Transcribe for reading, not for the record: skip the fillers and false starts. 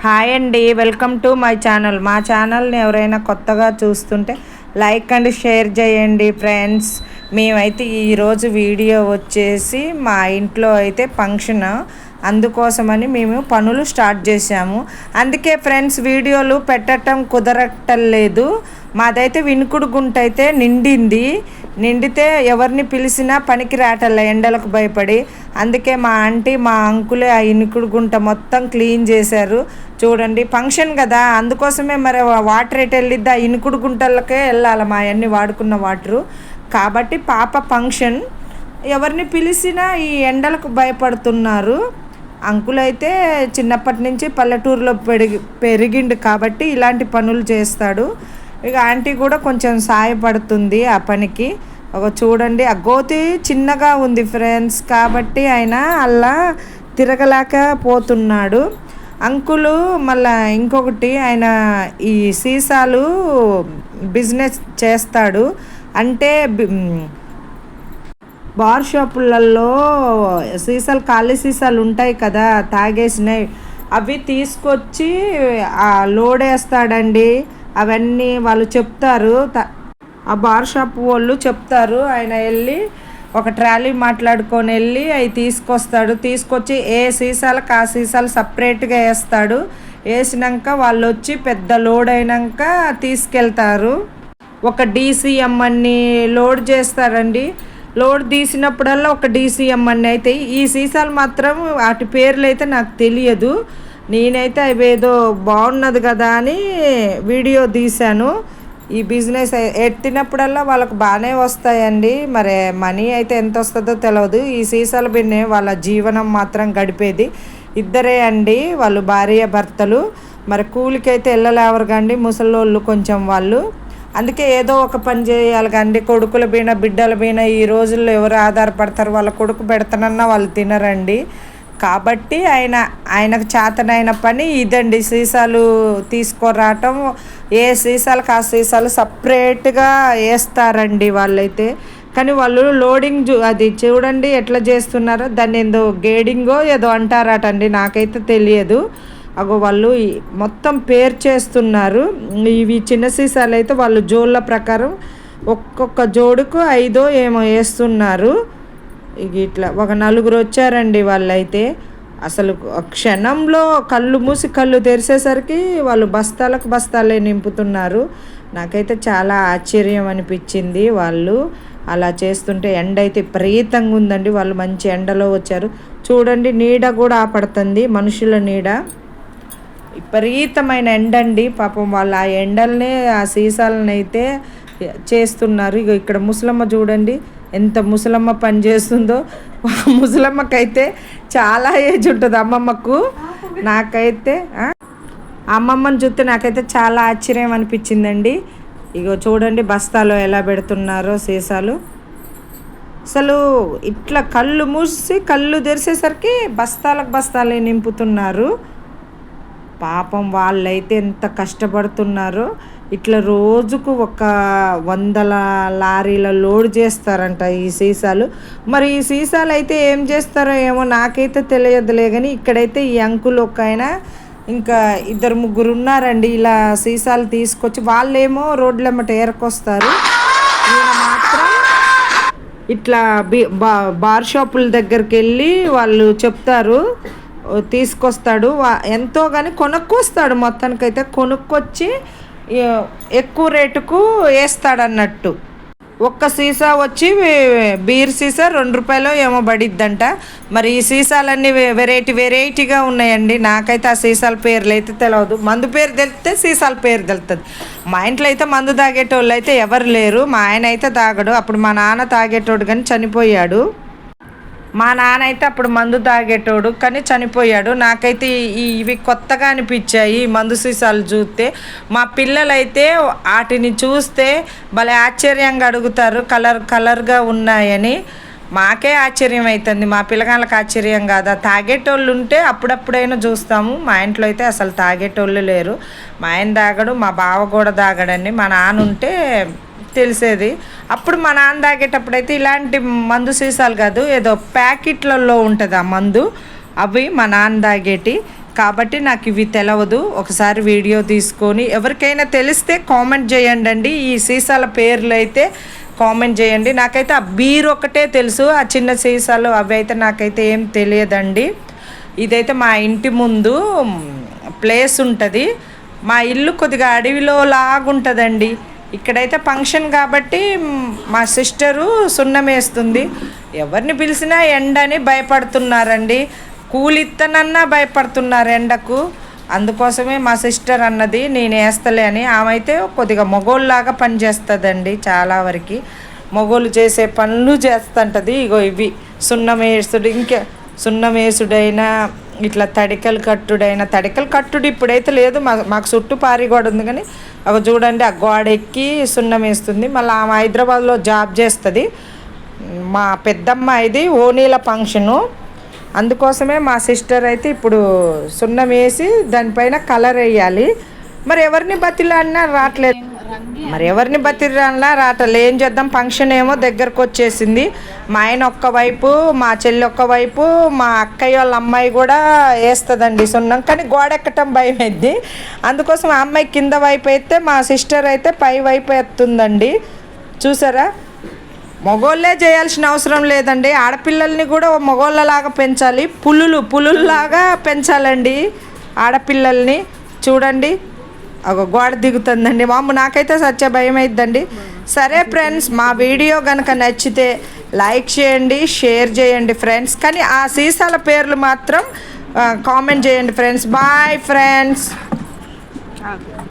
Hi అండి, welcome to my channel. మా ఛానల్ని ఎవరైనా కొత్తగా చూస్తుంటే లైక్ అండ్ షేర్ చేయండి ఫ్రెండ్స్. మేమైతే ఈరోజు వీడియో వచ్చేసి మా ఇంట్లో అయితే ఫంక్షన్, అందుకోసమని మేము పనులు స్టార్ట్ చేసాము. అందుకే ఫ్రెండ్స్ వీడియోలు పెట్టడం కుదరటలేదు. మాదైతే వినుకుడు గుంట అయితే నిండితే ఎవరిని పిలిచినా పనికి రాటల్ల ఎండలకు భయపడి. అందుకే మా ఆంటీ మా అంకులే ఆ ఇనుకుడు గుంట మొత్తం క్లీన్ చేశారు. చూడండి ఫంక్షన్ కదా, అందుకోసమే మరి వాటర్ ఎటు వెళ్ళిద్ది, ఆ ఇనుకుడు గుంటలకే వెళ్ళాలి మా అన్నీ వాడుకున్న వాటరు. కాబట్టి పాప ఫంక్షన్, ఎవరిని పిలిచినా ఈ ఎండలకు భయపడుతున్నారు. అంకుల్ అయితే చిన్నప్పటి నుంచి పల్లెటూరులో పెరిగిండు కాబట్టి ఇలాంటి పనులు చేస్తాడు. ఇక ఆంటీ కూడా కొంచెం సాయపడుతుంది ఆ పనికి. ఒక చూడండి ఆ గోతి చిన్నగా ఉంది ఫ్రెండ్స్, కాబట్టి ఆయన అలా తిరగలేకపోతున్నాడు. అంకులు మళ్ళా ఇంకొకటి, ఆయన ఈ సీసాలు బిజినెస్ చేస్తాడు. అంటే బార్ షాపులలో సీసాలు, ఖాళీ సీసాలు ఉంటాయి కదా తాగేసినాయి, అవి తీసుకొచ్చి లోడ్ వేస్తాడండి. అవన్నీ వాళ్ళు చెప్తారు, ఆ బార్ షాప్ వాళ్ళు చెప్తారు. ఆయన వెళ్ళి ఒక ట్రాలీ మాట్లాడుకొని వెళ్ళి అవి తీసుకొచ్చి ఏ సీసాలకు ఆ సీసాలు సపరేట్గా వేస్తాడు. వేసినాక వాళ్ళు వచ్చి పెద్ద లోడ్ అయినాక తీసుకెళ్తారు. ఒక డీసీఎం అన్ని లోడ్ చేస్తారండి. లోడ్ తీసినప్పుడల్లా ఒక డీసీఎం అన్ని అవుతాయి. ఈ సీసాలు మాత్రం వాటి పేర్లు అయితే నాకు తెలియదు. నేనైతే అవి ఏదో బాగున్నది కదా అని వీడియో తీశాను. ఈ బిజినెస్ ఎత్తినప్పుడల్లా వాళ్ళకు బాగానే వస్తాయండి. మరి మనీ అయితే ఎంత వస్తుందో తెలియదు. ఈ సీసాల బిన్నే వాళ్ళ జీవనం మాత్రం గడిపేది. ఇద్దరే అండి వాళ్ళు, భార్య భర్తలు. మరి కూలికి అయితే వెళ్ళలేవరు కండి ముసలోళ్ళు కొంచెం వాళ్ళు. అందుకే ఏదో ఒక పని చేయాలి కండి. కొడుకుల బీన బిడ్డల బీన ఈ రోజుల్లో ఎవరు ఆధారపడతారు? వాళ్ళ కొడుకు పెడతానన్నా వాళ్ళు తినరండి. కాబట్టి ఆయనకు చేతనైన పని ఇదండి, సీసాలు తీసుకురావటం. ఏ సీసాలకు ఆ సీసాలు సపరేట్గా వేస్తారండి వాళ్ళైతే. కానీ వాళ్ళు లోడింగ్ అది చూడండి ఎట్లా చేస్తున్నారో, దాన్ని ఏదో గేడింగో ఏదో అంటారటండి, నాకైతే తెలియదు. అగో వాళ్ళు మొత్తం పేరు చేస్తున్నారు. ఇవి చిన్న సీసాలు అయితే వాళ్ళు జోళ్ళ ప్రకారం ఒక్కొక్క జోడుకు 5 ఏమో వేస్తున్నారు. ఇక ఇట్లా ఒక 4 వచ్చారండి వాళ్ళైతే. అసలు క్షణంలో కళ్ళు మూసి కళ్ళు తెరిసేసరికి వాళ్ళు బస్తాలే నింపుతున్నారు. నాకైతే చాలా ఆశ్చర్యం అనిపించింది వాళ్ళు అలా చేస్తుంటే. ఎండ అయితే విపరీతంగా ఉందండి. వాళ్ళు మంచి ఎండలో వచ్చారు. చూడండి నీడ కూడా ఆపడుతుంది, మనుషుల నీడ. విపరీతమైన ఎండ అండి. పాపం వాళ్ళు ఆ ఎండల్నే ఆ సీసాలను అయితే చేస్తున్నారు. ఇక ఇక్కడ ముసలమ్మ చూడండి ఎంత ముసలమ్మ పని చేస్తుందో. ముసలమ్మకైతే చాలా ఏజ్ ఉంటుంది అమ్మమ్మకు. నాకైతే అమ్మమ్మని చూస్తే నాకైతే చాలా ఆశ్చర్యం అనిపించిందండి. ఇగో చూడండి బస్తాలో ఎలా పెడుతున్నారో సీసాలు. అసలు ఇట్లా కళ్ళు మూసి కళ్ళు తెరిసేసరికి బస్తాలే నింపుతున్నారు. పాపం వాళ్ళైతే ఎంత కష్టపడుతున్నారో. ఇట్లా రోజుకు ఒక 100 లారీల లోడ్ చేస్తారంట ఈ సీసాలు. మరి ఈ సీసాలు అయితే ఏం చేస్తారో ఏమో నాకైతే తెలియదులే. కానీ ఇక్కడైతే ఈ అంకుల్ ఒక ఆయన ఇంకా 2-3 ఉన్నారండి. ఇలా సీసాలు తీసుకొచ్చి వాళ్ళేమో రోడ్లెమ్మట ఏరకొస్తారు. ఈయన మాత్రం ఇట్లా బార్ షాపుల దగ్గరికి వెళ్ళి వాళ్ళు చెప్తారు, తీసుకొస్తాడు. ఎంతో కానీ కొనుక్కొస్తాడు. మొత్తానికైతే కొనుక్కొచ్చి ఎక్కువ రేటుకు వేస్తాడన్నట్టు. ఒక్క సీసా వచ్చి బీర్ సీసా 2 రూపాయలు ఏమో పడిద్దంట. మరి ఈ సీసాలన్నీ వెరైటీగా ఉన్నాయండి. నాకైతే ఆ సీసాల పేర్లు అయితే తెలియదు. మందు పేరు తెలిస్తే సీసాల పేరు తెలుస్తుంది. మా ఇంట్లో అయితే మందు తాగేటోళ్ళు అయితే ఎవరు లేరు. మా ఆయన అయితే తాగడు. అప్పుడు మా నాన్న తాగేటోడు కానీ చనిపోయాడు. మా నాన్న అయితే అప్పుడు మందు తాగేటోడు కానీ చనిపోయాడు. నాకైతే ఇవి కొత్తగా అనిపించాయి ఈ మందు సీసాలు చూస్తే. మా పిల్లలైతే వాటిని చూస్తే భలే ఆశ్చర్యంగా అడుగుతారు, కలర్గా ఉన్నాయని. మాకే ఆశ్చర్యం అవుతుంది, మా పిల్లగాళ్ళకి ఆశ్చర్యం కాదా? తాగేటోళ్ళు ఉంటే అప్పుడప్పుడైనా చూస్తాము. మా ఇంట్లో అయితే అసలు తాగేటోళ్ళు లేరు. మా ఆయన తాగడు, మా బావ కూడా తాగడండి. మా నాన్న ఉంటే తెలిసేది. అప్పుడు మా నాన్న తాగేటప్పుడు అయితే ఇలాంటి మందు సీసాలు కాదు, ఏదో ప్యాకెట్లలో ఉంటుంది ఆ మందు, అవి మా నాన్న తాగేటి. కాబట్టి నాకు ఇవి తెలవదు. ఒకసారి వీడియో తీసుకొని ఎవరికైనా తెలిస్తే కామెంట్ చేయండి. ఈ సీసాల పేర్లు అయితే కామెంట్ చేయండి. నాకైతే ఆ బీర్ ఒకటే తెలుసు, ఆ చిన్న సీసాలు అవి అయితే నాకైతే ఏం తెలియదండి. ఇదైతే మా ఇంటి ముందు ప్లేస్ ఉంటుంది. మా ఇల్లు కొద్దిగా అడవిలో లాగుంటుందండి. ఇక్కడైతే ఫంక్షన్ కాబట్టి మా సిస్టరు సున్నం వేస్తుంది. ఎవరిని పిలిచినా ఎండని భయపడుతున్నారండి. కూలిత్తనన్నా భయపడుతున్నారు ఎండకు. అందుకోసమే మా సిస్టర్ అన్నది నేను వేస్తలే అని. ఆమె అయితే కొద్దిగా మగోళ్ళలాగా పని చేస్తుందండి. చాలా వరకు మగోళ్ళు చేసే పనులు చేస్తుంటుంది. ఇగో ఇవి సున్నం వేసుడు, ఇంకా సున్నం వేసుడైనా ఇట్లా తడికలు కట్టుడు ఇప్పుడైతే లేదు. మాకు చుట్టూ పారి గోడ ఉంది, కానీ అవి చూడండి ఆ గోడ ఎక్కి సున్నం వేస్తుంది. మళ్ళీ ఆమె హైదరాబాద్లో జాబ్ చేస్తుంది. మా పెద్దమ్మ ఇది ఓనీల ఫంక్షను, అందుకోసమే మా సిస్టర్ అయితే ఇప్పుడు సున్నం వేసి దానిపైన కలర్ వేయాలి. మరి ఎవరిని బతిలాడినా రావట్లేదు, ఏం చేద్దాం. ఫంక్షన్ ఏమో దగ్గరకు వచ్చేసింది. మా ఆయన ఒక్కవైపు, మా చెల్లి ఒక్కవైపు, మా అక్కయ్య వాళ్ళ అమ్మాయి కూడా వేస్తుందండి సున్నం. కానీ గోడ ఎక్కటం భయం అయింది. అందుకోసం ఆ అమ్మాయి కింద వైపు అయితే మా సిస్టర్ అయితే పై వైపు ఎత్తుందండి. చూసారా, మగోళ్ళే చేయాల్సిన అవసరం లేదండి. ఆడపిల్లల్ని కూడా మగోళ్ళలాగా పెంచాలి, పులుల్లాగా పెంచాలండి ఆడపిల్లల్ని. చూడండి ఒక గోడ దిగుతుందండి. నాకైతే సత్య భయం అయిద్దండి. సరే ఫ్రెండ్స్, మా వీడియో కనుక నచ్చితే లైక్ చేయండి, షేర్ చేయండి ఫ్రెండ్స్. కానీ ఆ సీసాల పేర్లు మాత్రం కామెంట్ చేయండి ఫ్రెండ్స్. Bye friends.